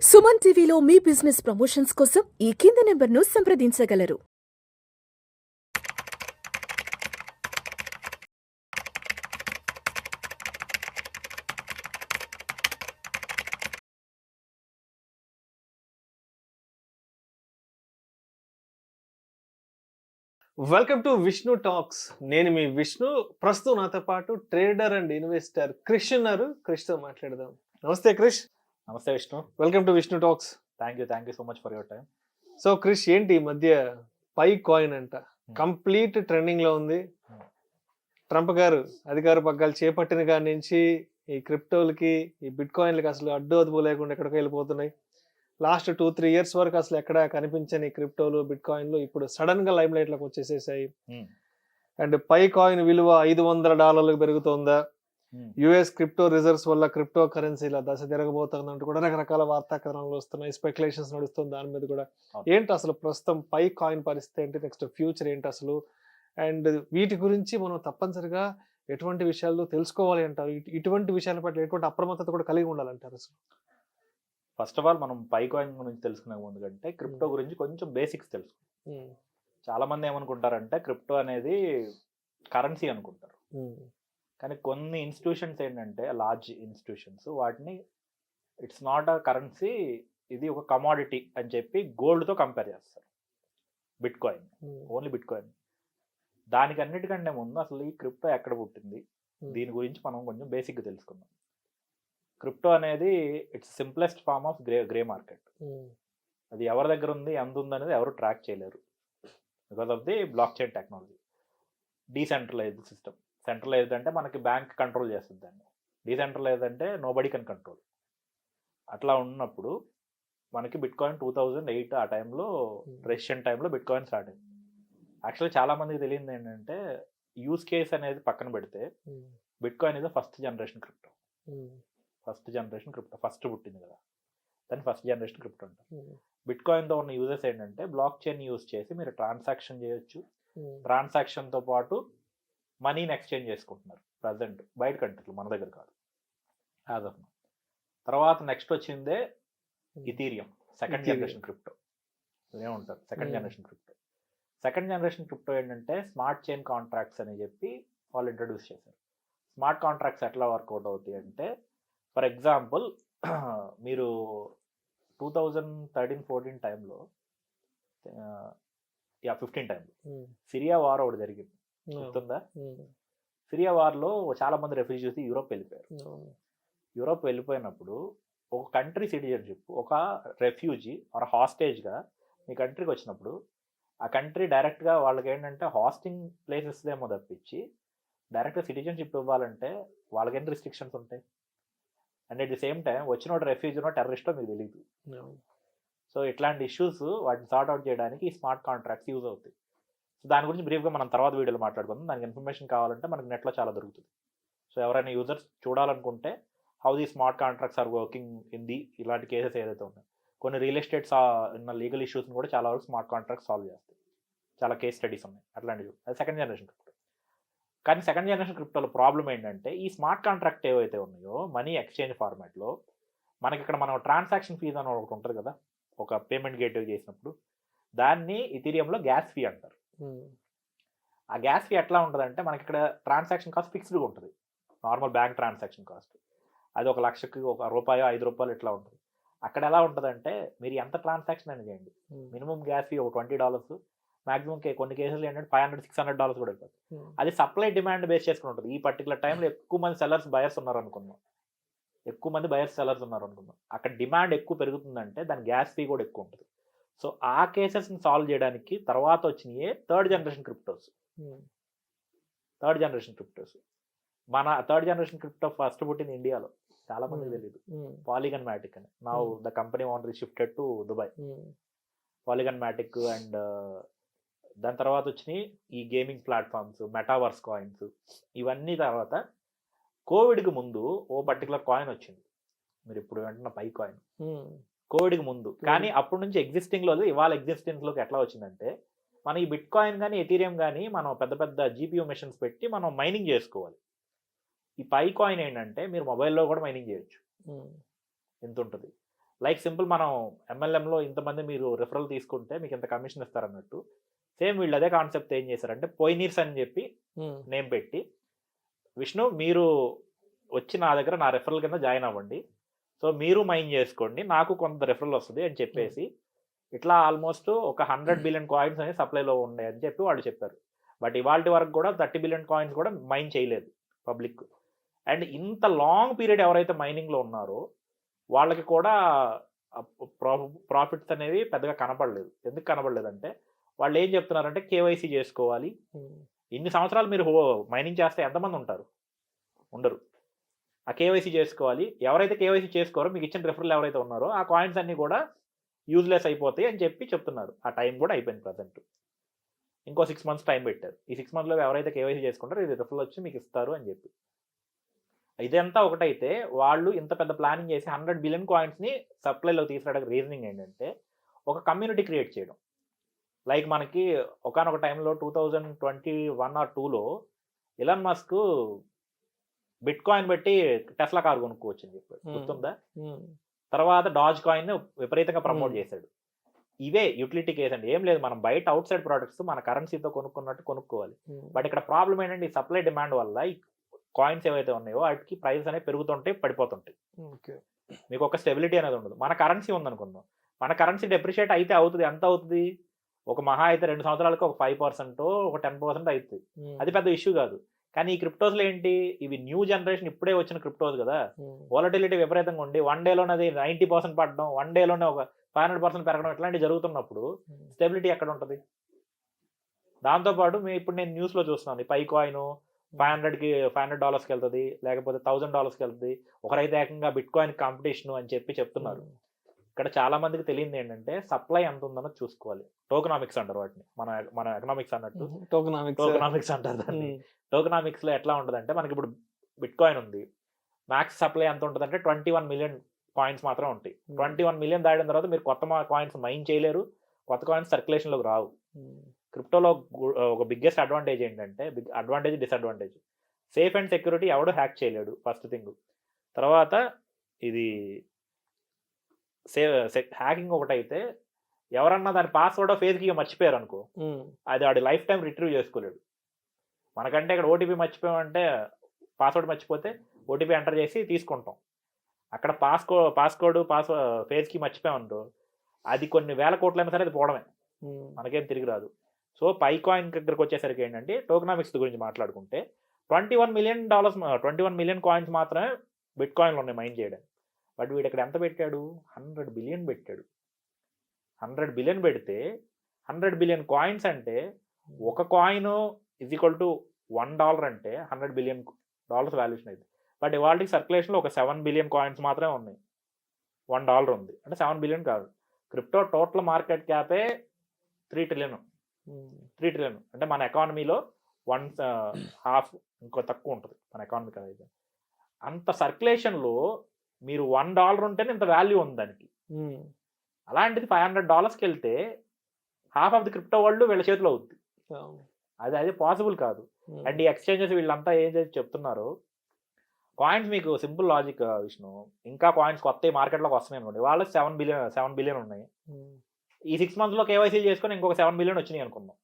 సుమన్ టీవీలో మీ business promotions కోసం ఈ కింది నెంబర్ను సంప్రదించగలరు. Welcome to Vishnu talks. నేను మీ విష్ణు. ప్రస్తుతం నాతో పాటు ట్రేడర్ అండ్ ఇన్వెస్టర్ క్రిష్ ఉన్నారు. క్రిష్తో మాట్లాడదాం. నమస్తే క్రిష్. నమస్తే Vishnu. Welcome to Vishnu talks. Thank you so much for your time. So Krish, ఏంటి ఈ మధ్య పై కాయిన్ అంట కంప్లీట్ ట్రెండింగ్ లో ఉంది. ట్రంప్ గారు అధికార పగ్గాలు చేపట్టిన కాడి నుంచి ఈ క్రిప్టోలకి, ఈ బిట్ కాయిన్లకి అసలు అడ్డు అదుపు లేకుండా ఎక్కడికి వెళ్ళిపోతున్నాయి. లాస్ట్ 2-3 years వరకు అసలు ఎక్కడ కనిపించని క్రిప్టోలు, బిట్ కాయిన్లు ఇప్పుడు సడన్ గా లైమ్ లైట్ లోకి వచ్చేసేసాయి. అండ్ పై కాయిన్ విలువ $500 పెరుగుతోందా, యుఎస్ క్రిప్టో రిజర్వ్స్ వల్ల క్రిప్టో కరెన్సీల దశ తిరగబోతుందంటూ కూడా రకరకాల వార్తా కథనాలు వస్తున్నాయి, స్పెక్యులేషన్స్ నడుస్తుంది దాని మీద కూడా. ఏంటి అసలు ప్రస్తుతం పై కాయిన్ పరిస్థితి ఏంటి, నెక్స్ట్ ఫ్యూచర్ ఏంటి అసలు, అండ్ వీటి గురించి మనం తప్పనిసరిగా ఎటువంటి విషయాలు తెలుసుకోవాలి అంటారు, ఇటువంటి విషయాల పట్ల ఎటువంటి అప్రమత్తత కూడా కలిగి ఉండాలంటారు అసలు? ఫస్ట్ ఆఫ్ ఆల్ మనం పై కాయిన్ గురించి తెలుసుకునే ముందు కంటే క్రిప్టో గురించి కొంచెం బేసిక్స్ తెలుసుకుంటాం. చాలా మంది ఏమనుకుంటారంటే క్రిప్టో అనేది కరెన్సీ అనుకుంటారు. కానీ కొన్ని ఇన్స్టిట్యూషన్స్ ఏంటంటే, లార్జ్ ఇన్స్టిట్యూషన్స్, వాటిని ఇట్స్ నాట్ అ కరెన్సీ, ఇది ఒక కమాడిటీ అని చెప్పి గోల్డ్తో కంపేర్ చేస్తారు. Bit coin, only bit coin. దానికి అన్నిటికంటే ముందు అసలు ఈ క్రిప్టో ఎక్కడ పుట్టింది, దీని గురించి మనం కొంచెం బేసిక్గా తెలుసుకుందాం. క్రిప్టో అనేది it's simplest form of grey market. అది ఎవరి దగ్గర ఉంది, ఎంత ఉంది అనేది ఎవరు ట్రాక్ చేయలేరు, because of the blockchain technology. Decentralised system. Centralised అంటే మనకి బ్యాంక్ కంట్రోల్ చేస్తుంది దాన్ని, డీసెంట్రలైజ్డ్ అంటే నోబడీ కెన్ కంట్రోల్. అట్లా ఉన్నప్పుడు మనకి బిట్ కాయిన్ 2008 ఆ టైంలో, రష్యన్ టైంలో బిట్ కాయిన్ స్టార్ట్ అయింది. యాక్చువల్లీ చాలా మందికి తెలియదు ఏంటంటే, యూస్ కేస్ అనేది పక్కన పెడితే బిట్ కాయిన్ ఇది ఫస్ట్ జనరేషన్ క్రిప్టో. ఫస్ట్ పుట్టింది కదా, దాన్ని ఫస్ట్ జనరేషన్ క్రిప్టో అంటారు. బిట్ కాయిన్తో ఉన్న యూజెస్ ఏంటంటే, బ్లాక్ చైన్ యూజ్ చేసి మీరు ట్రాన్సాక్షన్ చేయొచ్చు, ట్రాన్సాక్షన్తో పాటు మనీని ఎక్స్చేంజ్ చేసుకుంటున్నారు ప్రజెంట్ బయట కంట్రీలు, మన దగ్గర కాదు యాజ్ ఆఫ్ నౌ. తర్వాత నెక్స్ట్ వచ్చిందే ఇథీరియం, సెకండ్ జనరేషన్ క్రిప్టో. ఏమంటారు సెకండ్ జనరేషన్ క్రిప్టో ఏంటంటే స్మార్ట్ చైన్ కాంట్రాక్ట్స్ అని చెప్పి వాళ్ళు ఇంట్రడ్యూస్ చేశారు. స్మార్ట్ కాంట్రాక్ట్స్ ఎట్లా వర్కౌట్ అవుతాయి అంటే, ఫర్ ఎగ్జాంపుల్ మీరు 2013-14 టైంలో, 15 టైంలో సిరియా వార్ ఒకటి జరిగింది, గుర్తుందా? సిరియా వార్లో చాలా మంది రెఫ్యూజీస్ యూరోప్ వెళ్ళిపోయారు. యూరోప్ వెళ్ళిపోయినప్పుడు ఒక కంట్రీ సిటిజన్షిప్, ఒక రెఫ్యూజీ ఆర్ హాస్టేజ్గా మీ కంట్రీకి వచ్చినప్పుడు, ఆ కంట్రీ డైరెక్ట్గా వాళ్ళకి ఏంటంటే హాస్టింగ్ ప్లేసెస్ ఏమో తప్పించి డైరెక్ట్గా సిటిజన్షిప్ ఇవ్వాలంటే వాళ్ళకి ఎన్ని రిస్ట్రిక్షన్స్ ఉంటాయి. And at the same time వచ్చిన రెఫ్యూజీనో టెర్రరిస్టో మీకు తెలియదు. సో ఇట్లాంటి ఇష్యూస్ వాటిని సార్ట్ అవుట్ చేయడానికి ఈ స్మార్ట్ కాంట్రాక్ట్స్ యూజ్ అవుతాయి. సో దాని గురించి బ్రీఫ్గా మనం తర్వాత వీడియోలో మాట్లాడుకుందాం. దానికి ఇన్ఫర్మేషన్ కావాలంటే మనకి నెట్లో చాలా దొరుకుతుంది. సో ఎవరైనా యూజర్స్ చూడాలనుకుంటే how the smart contracts are working in the ఇలాంటి కేసెస్ ఏదైతే ఉన్నాయో, కొన్ని రియల్ ఎస్టేట్స్ ఉన్న లీగల్ ఇష్యూస్ని కూడా చాలా వరకు స్మార్ట్ కాంట్రాక్ట్స్ సాల్వ్ చేస్తాయి. చాలా కేస్ స్టడీస్ ఉన్నాయి అట్లాంటివి. అది సెకండ్ జనరేషన్ క్రిప్టో. కానీ సెకండ్ జనరేషన్ క్రిప్టోలో ప్రాబ్లం ఏంటంటే, ఈ స్మార్ట్ కాంట్రాక్ట్ ఏవైతే ఉన్నాయో మనీ ఎక్స్చేంజ్ ఫార్మాట్లో, మనకి ఇక్కడ మనం ట్రాన్సాక్షన్ ఫీజ్ అని ఒకటి ఉంటుంది కదా, ఒక పేమెంట్ గేట్వే చేసినప్పుడు, దాన్ని ఇథీరియంలో గ్యాస్ ఫీ అంటారు. ఆ గ్యాస్ ఫీ ఎట్లా ఉంటుందంటే, మనకి ఇక్కడ ట్రాన్సాక్షన్ కాస్ట్ ఫిక్స్డ్గా ఉంటుంది. నార్మల్ బ్యాంక్ ట్రాన్సాక్షన్ కాస్ట్ అది ₹1,00,000కి ₹1, ₹5 ఇట్లా ఉంటుంది. అక్కడ ఎలా ఉంటుందంటే, మీరు ఎంత ట్రాన్సాక్షన్ అయినా చేయండి, మినిమం గ్యాస్ ఫీ ఒక $20, మాక్సిమం కొన్ని కేసులు ఏంటంటే $500-600 కూడా అయిపోతుంది. అది సప్లై డిమాండ్ బేస్ చేసుకుని ఉంటుంది. ఈ పర్టికులర్ టైంలో ఎక్కువ మంది సెల్లర్స్ బయర్స్ ఉన్నారు అనుకుందాం, అక్కడ డిమాండ్ ఎక్కువ పెరుగుతుందంటే దాని గ్యాస్ ఫీ కూడా ఎక్కువ ఉంటుంది. సో ఆ కేసెస్ని సాల్వ్ చేయడానికి తర్వాత వచ్చినాయే థర్డ్ జనరేషన్ క్రిప్టోస్. మన థర్డ్ జనరేషన్ క్రిప్టో ఫస్ట్ పుట్టింది ఇండియాలో, చాలా మంది తెలియదు. పాలిగన్ మ్యాటిక్ అని. Now the company owner shifted to Dubai. Polygon Matic and దాని తర్వాత వచ్చినాయి ఈ గేమింగ్ ప్లాట్ఫామ్స్, మెటావర్స్ కాయిన్స్, ఇవన్నీ. తర్వాత కోవిడ్కి ముందు ఓ పర్టికులర్ కాయిన్ వచ్చింది, మీరు ఇప్పుడు అంటున్న పై కాయిన్. కోవిడ్కి ముందు, కానీ అప్పటి నుంచి ఎగ్జిస్టింగ్లో, ఇవాళ ఎగ్జిస్టెన్స్లోకి ఎట్లా వచ్చిందంటే, మనం ఈ బిట్ కాయిన్ కానీ ఎథీరియం కానీ మనం పెద్ద పెద్ద జీపీయూ మెషిన్స్ పెట్టి మనం మైనింగ్ చేసుకోవాలి. ఈ పై కాయిన్ ఏంటంటే మీరు మొబైల్లో కూడా మైనింగ్ చేయొచ్చు. ఎంత ఉంటుంది, లైక్ సింపుల్ మనం ఎంఎల్ఎంలో ఇంతమంది మీరు రిఫరల్ తీసుకుంటే మీకు ఇంత కమిషన్ ఇస్తారన్నట్టు, సేమ్ వీళ్ళు అదే కాన్సెప్ట్ ఏం చేశారంటే పోయినీర్స్ అని చెప్పి నేమ్ పెట్టి, విష్ణు మీరు వచ్చి నా దగ్గర నా రెఫరల్ కింద జాయిన్ అవ్వండి, సో మీరు మైన్ చేసుకోండి, నాకు కొంత రెఫరల్ వస్తుంది అని చెప్పేసి ఇట్లా ఆల్మోస్ట్ ఒక 100 బిలియన్ కాయిన్స్ అనేది సప్లైలో ఉన్నాయి అని చెప్పి వాళ్ళు చెప్పారు. బట్ ఇవాళ వరకు కూడా 30 బిలియన్ కాయిన్స్ కూడా మైన్ చేయలేదు పబ్లిక్. అండ్ ఇంత లాంగ్ పీరియడ్ ఎవరైతే మైనింగ్లో ఉన్నారో వాళ్ళకి కూడా ప్రాఫిట్స్ అనేవి పెద్దగా కనపడలేదు. ఎందుకు కనపడలేదంటే వాళ్ళు ఏం చెప్తున్నారంటే కేవైసీ చేసుకోవాలి. ఇన్ని సంవత్సరాలు మీరు మైనింగ్ చేస్తే ఎంతమంది ఉంటారు? ఉండరు. ఆ కేవైసీ చేసుకోవాలి. ఎవరైతే కేవైసీ చేసుకోరో మీకు ఇచ్చిన రిఫరల్ ఎవరైతే ఉన్నారో ఆ కాయిన్స్ అన్నీ కూడా యూజ్లెస్ అయిపోతాయి అని చెప్పి చెప్తున్నారు. ఆ టైం కూడా అయిపోయింది ప్రజెంట్. ఇంకో 6 months టైం పెట్టారు. ఈ 6 monthsలో ఎవరైతే కేవైసీ చేసుకుంటారో ఇది రిఫరల్ వచ్చి మీకు ఇస్తారు అని చెప్పి. ఇదంతా ఒకటైతే వాళ్ళు ఇంత పెద్ద ప్లానింగ్ చేసి 100 బిలియన్ కాయిన్స్ని సప్లైలో తీసుకురావడానికి రీజనింగ్ ఏంటంటే ఒక కమ్యూనిటీ క్రియేట్ చేయడం. లైక్ మనకి ఒకానొక టైంలో 2021 or 2022లో ఎలాన్ మస్క్ బిట్ కాయిన్ పెట్టి టెస్లా కార్ కొనుక్కోవచ్చు అని చెప్పాడు, గుర్తుందా? తర్వాత డాజ్ కాయిన్ విపరీతంగా ప్రమోట్ చేశాడు. ఇవే యూటిలిటీ కేస్ అండి. ఏం లేదు, మనం బయట అవుట్ సైడ్ ప్రోడక్ట్స్ మన కరెన్సీతో కొనుక్కున్నట్టు కొనుక్కోవాలి. బట్ ఇక్కడ ప్రాబ్లం ఏంటంటే ఈ సప్లై డిమాండ్ వల్ల ఈ కాయిన్స్ ఏవైతే ఉన్నాయో వాటికి ప్రైస్ అనేవి పెరుగుతుంటాయి, పడిపోతుంటాయి. మీకు ఒక స్టెబిలిటీ అనేది ఉండదు. మన కరెన్సీ ఉందనుకుందాం, మన కరెన్సీ డెప్రిషియేట్ అయితే అవుతుంది. ఎంత అవుతుంది? ఒక మహా అయితే 2 సంవత్సరాలకు ఒక 5% ఒక 10% అవుతుంది. అది పెద్ద ఇష్యూ కాదు. కానీ ఈ క్రిప్టోస్లో ఏంటి, ఇవి న్యూ జనరేషన్ ఇప్పుడే వచ్చిన క్రిప్టోస్ కదా, వాలటిలిటీ విపరీతంగా ఉండి 1 dayలోనే అది 90% పడడం, 1 dayలోనే ఒక 500% పెరగడం, ఇట్లాంటివి జరుగుతున్నప్పుడు స్టెబిలిటీ ఎక్కడ ఉంటుంది? దాంతోపాటు ఇప్పుడు నేను న్యూస్లో చూస్తున్నాను, పై కాయిన్ $500కి వెళ్తుంది, లేకపోతే $1000కి వెళ్తుంది, ఒకరైతే ఏకంగా బిట్ కాయిన్ కాంపిటీషన్ అని చెప్పి చెప్తున్నారు. ఇక్కడ చాలా మందికి తెలియదు ఏంటంటే సప్లై ఎంత ఉందన్నో చూసుకోవాలి. టోకనామిక్స్ అంటారు వాటిని, మన ఎకనామిక్స్ అన్నట్టు టోకనామిక్స్ అంటారు దాన్ని. టోకనామిక్స్లో ఎట్లా ఉంటుందంటే మనకి ఇప్పుడు బిట్ కాయిన్ ఉంది, మ్యాక్స్ సప్లై ఎంత ఉంటుందంటే 21 మిలియన్ కాయిన్స్ మాత్రం ఉంటాయి. 21 మిలియన్ దాటిన తర్వాత మీరు కొత్త కాయిన్స్ మైన్ చేయలేరు, కొత్త కాయిన్స్ సర్క్యులేషన్లోకి రావు. క్రిప్టోలో ఒక బిగ్గెస్ట్ అడ్వాంటేజ్ ఏంటంటే, advantage disadvantage, safe and security ఎవడు హ్యాక్ చేయలేడు ఫస్ట్ థింగ్. తర్వాత ఇది హ్యాకింగ్ ఒకటైతే ఎవరన్నా దాని పాస్వర్డ్ ఫేస్ కీ మర్చిపోయారు అనుకో, అది వాడి లైఫ్ టైం రిట్రీవ్ చేసుకోలేడు. మనకంటే ఇక్కడ ఓటీపీ మర్చిపోయామంటే, పాస్వర్డ్ మర్చిపోతే ఓటీపీ ఎంటర్ చేసి తీసుకుంటాం. అక్కడ పాస్వర్డ్ ఫేస్ కీ మర్చిపోయామంటో అది కొన్ని వేల కోట్లైనా సరే అది పోవడమే, మనకేం తిరిగి రాదు. సో పై కాయిన్ దగ్గరకు వచ్చేసరికి ఏంటంటే టోకనామిక్స్ గురించి మాట్లాడుకుంటే $21 మిలియన్ కాయిన్స్ మాత్రమే బిట్ కాయిన్లు ఉన్నాయి మైన్ చేయడానికి. బట్ వీడు ఇక్కడ ఎంత పెట్టాడు? 100 బిలియన్ పెట్టాడు. 100 బిలియన్ పెడితే 100 బిలియన్ కాయిన్స్ అంటే ఒక కాయిన్ $1 అంటే $100 బిలియన్ వాల్యూషన్ అయితే. బట్ ఇవాళకి సర్క్యులేషన్లో ఒక 7 బిలియన్ కాయిన్స్ మాత్రమే ఉన్నాయి, $1 ఉంది అంటే 7 బిలియన్ కాదు. క్రిప్టో టోటల్ మార్కెట్ క్యాపే 3 ట్రిలియన్ అంటే మన ఎకానమీలో 1/2 ఇంకో తక్కువ ఉంటుంది మన ఎకానమీ అయితే. అంత సర్క్యులేషన్లో మీరు $1 ఉంటేనే ఇంత వాల్యూ ఉంది దానికి. అలాంటిది $500కి వెళ్తే half of the crypto world వీళ్ళ చేతిలో అవుతుంది. అది పాసిబుల్ కాదు. అండ్ ఈ ఎక్స్చేంజెస్ వీళ్ళంతా ఏం చేసి చెప్తున్నారు, కాయిన్స్ మీకు సింపుల్ లాజిక్ విష్ణు, ఇంకా కాయిన్స్ కొత్త మార్కెట్లోకి వస్తున్నాయి అనుకోండి, వాళ్ళు 7 బిలియన్ ఉన్నాయి. ఈ 6 monthsలో కేవైసీ చేసుకొని ఇంకొక 7 బిలియన్ వచ్చినాయి అనుకుందాం.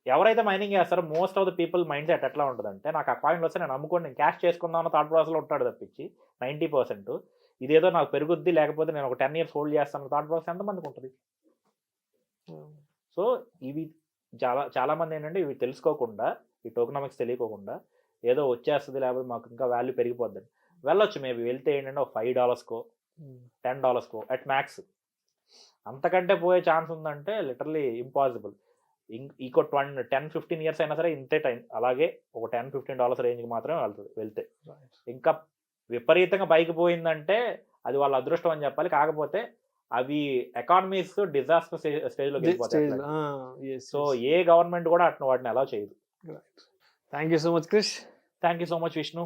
ఎవరైతే మైనింగ్ చేస్తారో most of the people mind set ఎట్లా ఉంటుందంటే, నాకు ఆ కాయిన్ వస్తే నేను అమ్ముకొని నేను క్యాష్ చేసుకుందాం అన్న థాట్ ప్రాసెస్లో ఉంటాడు తప్పించి 90% ఇదేదో నాకు పెరుగుద్ది, లేకపోతే నేను ఒక 10 years హోల్డ్ చేస్తాను థాట్ ప్రాసెస్ ఎంతమందికి ఉంటుంది? సో ఇవి చాలా మంది ఏంటంటే ఇవి తెలుసుకోకుండా, ఈ టోకనామిక్స్ తెలియకోకుండా ఏదో వచ్చేస్తుంది, లేకపోతే మాకు ఇంకా వాల్యూ పెరిగిపోద్దని వెళ్ళొచ్చు. మేబీ వెళ్తే ఏంటంటే ఒక $5కో $10కో అట్ మ్యాక్స్, అంతకంటే పోయే ఛాన్స్ ఉందంటే లిటరలీ ఇంపాసిబుల్. ఇంకో 10-15 years అయినా సరే ఇంతే టైం, అలాగే ఒక $10-15 రేంజ్కి మాత్రమే వెళ్తే. ఇంకా విపరీతంగా పైకి పోయిందంటే అది వాళ్ళ అదృష్టం అని చెప్పాలి. కాకపోతే అవి ఎకానమీస్ డిజాస్టర్ స్టేజ్లోకి వెళ్ళిపోతాయి. సో ఏ గవర్నమెంట్ కూడా వాటిని అలౌ చేయదు. Thank you so much Krish. Thank you so much Vishnu.